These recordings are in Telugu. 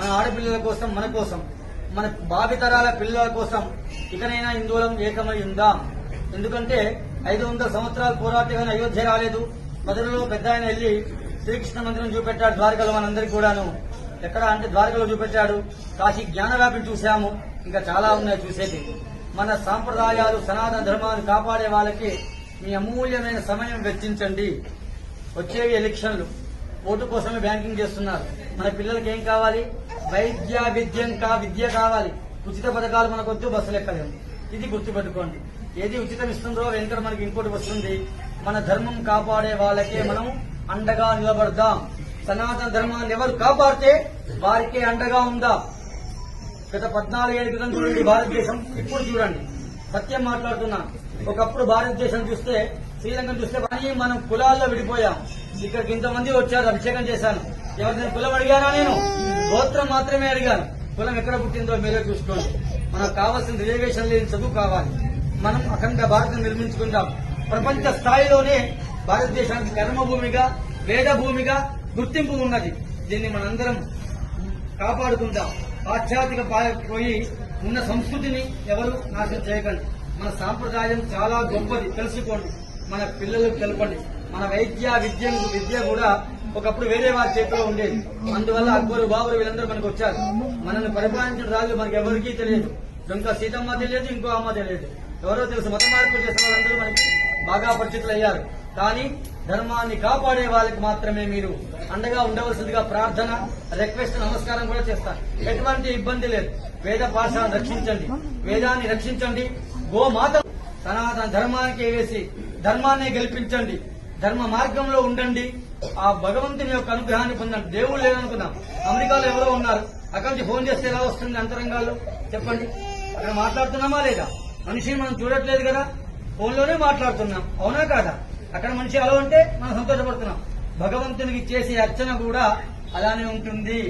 మన ఆడపిల్లల కోసం, మన కోసం, మన భావితరాల పిల్లల కోసం ఇకనైనా హిందువులం ఏకమై ఉందాం. ఎందుకంటే 500 సంవత్సరాలు పోరాటగానే అయోధ్య రాలేదు. మొదలలో పెద్ద ఆయన వెళ్లి శ్రీకృష్ణ మందిరం చూపెట్టాడు ద్వారకలో. మనందరికీ కూడాను ఎక్కడ అంటే ద్వారకలో చూపెట్టాడు. కాశీ జ్ఞానవ్యాపిని చూశాము. ఇంకా చాలా ఉన్నాయి చూసేది. మన సాంప్రదాయాలు, సనాతన ధర్మాన్ని కాపాడే వాళ్ళకి మీ అమూల్యమైన సమయం వెచ్చించండి. వచ్చేవి ఎలక్షన్లు, ఓటు కోసమే బ్యాంకింగ్ చేస్తున్నారు. మన పిల్లలకి ఏం కావాలి? విద్య కావాలి. ఉచిత పథకాలు మనకొద్దు, బస్సులు ఎక్కలేము. ఇది గుర్తుపెట్టుకోండి. ఏది ఉచితం ఇస్తుందో వెంకట మనకి ఇంకోటి వస్తుంది. మన ధర్మం కాపాడే వాళ్ళకే మనం అండగా నిలబడదాం. సనాతన ధర్మాన్ని ఎవరు కాపాడితే వారికే అండగా ఉందా. గత 14 ఏళ్ల క్రితం చూడండి భారతదేశం, ఇప్పుడు చూడండి. సత్యం మాట్లాడుతున్నాను. ఒకప్పుడు భారతదేశం చూస్తే, శ్రీలంకను చూస్తే మనం కులాల్లో విడిపోయాం. ఇక్కడికి ఇంతమంది వచ్చారు, అభిషేకం చేశాను. ఎవరిని కులం అడిగానా? నేను గోత్రం మాత్రమే అడిగాను. కులం ఎక్కడ పుట్టిందో మీరే చూసుకోండి. మనకు కావాల్సిన రిజర్వేషన్ లేని చదువు కావాలి. మనం అఖండ భారతం నిర్మించుకుందాం. ప్రపంచ స్థాయిలోనే భారతదేశానికి కర్మభూమిగా, వేదభూమిగా గుర్తింపు ఉన్నది. దీన్ని మనందరం కాపాడుకుందాం. పాశ్చాత్యక పోయి ఉన్న సంస్కృతిని ఎవరు నాశనం చేయకండి. మన సాంప్రదాయం చాలా గొప్పది, తెలుసుకోండి. మన పిల్లలకు తెలపండి. మన విద్య కూడా ఒకప్పుడు వేరే వారి చేతిలో ఉండేది. అందువల్ల అక్బరు, బాబరు వీళ్ళందరూ మనకు వచ్చారు. మనల్ని పరిపాలించిన రాజు మనకి ఎవరికీ తెలియదు. ఇంకా సీతమ్మ తెలియదు, ఇంకో అమ్మ తెలియదు. ఎవరో తెలుసు. మత మార్పులు చేసిన వాళ్ళందరూ మనకి బాగా పరిచితులు అయ్యారు. కానీ ధర్మాన్ని కాపాడే వాళ్ళకి మాత్రమే మీరు అండగా ఉండవలసిందిగా ప్రార్థన, రిక్వెస్ట్, నమస్కారం కూడా చేస్తారు. ఎటువంటి ఇబ్బంది లేదు. వేద భాషను రక్షించండి, వేదాన్ని రక్షించండి. గోమాత సనాతన ధర్మానికి వేసి ధర్మాన్ని గెలిపించండి. ధర్మ మార్గంలో ఉండండి. ఆ భగవంతుని యొక్క అనుగ్రహాన్ని పొందండి. దేవుడు లేదనుకుందాం. అమెరికాలో ఎవరో ఉన్నారు. అక్కడి నుంచి ఫోన్ చేస్తే ఎలా వస్తుంది అంతరంగాల్లో? చెప్పండి. అక్కడ మాట్లాడుతున్నామా లేదా? మనిషిని మనం చూడట్లేదు కదా, ఫోన్లోనే మాట్లాడుతున్నాం. అవునా కాదా? అక్కడ మనిషి అలా ఉంటే మనం సంతోషపడుతున్నాం. భగవంతునికి చేసే అర్చన కూడా అలానే ఉంటుంది.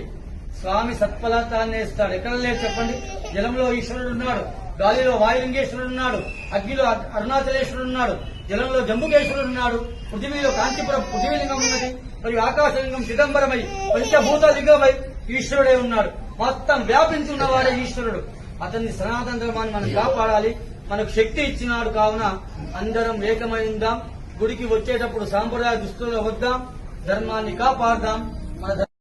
స్వామి సత్ఫలితాన్ని ఇస్తాడు. ఎక్కడ లేదు చెప్పండి? జలంలో ఈశ్వరుడు ఉన్నాడు, గాలిలో వాయులింగేశ్వరుడు ఉన్నాడు, అగ్నిలో అరుణాచలేశ్వరుడు ఉన్నాడు, జలంలో జంబుకేశ్వరుడు ఉన్నాడు, పృథివీలో కాంచీపురం పృథివీలింగం ఉన్నది, మరియు ఆకాశలింగం చిదంబరమై పంచభూత లింగమై ఈశ్వరుడే ఉన్నాడు. మొత్తం వ్యాపించి ఉన్నవాడే ఈశ్వరుడు. అతన్ని సనాతన ధర్మాన్ని మనం కాపాడాలి. మనకు శక్తి ఇచ్చినాడు. కావున అందరం ఏకమై ఉందాం. గుడికి వచ్చేటప్పుడు సాంప్రదాయ దుస్తుల్లో వద్దాం. ధర్మాన్ని కాపాడదాం.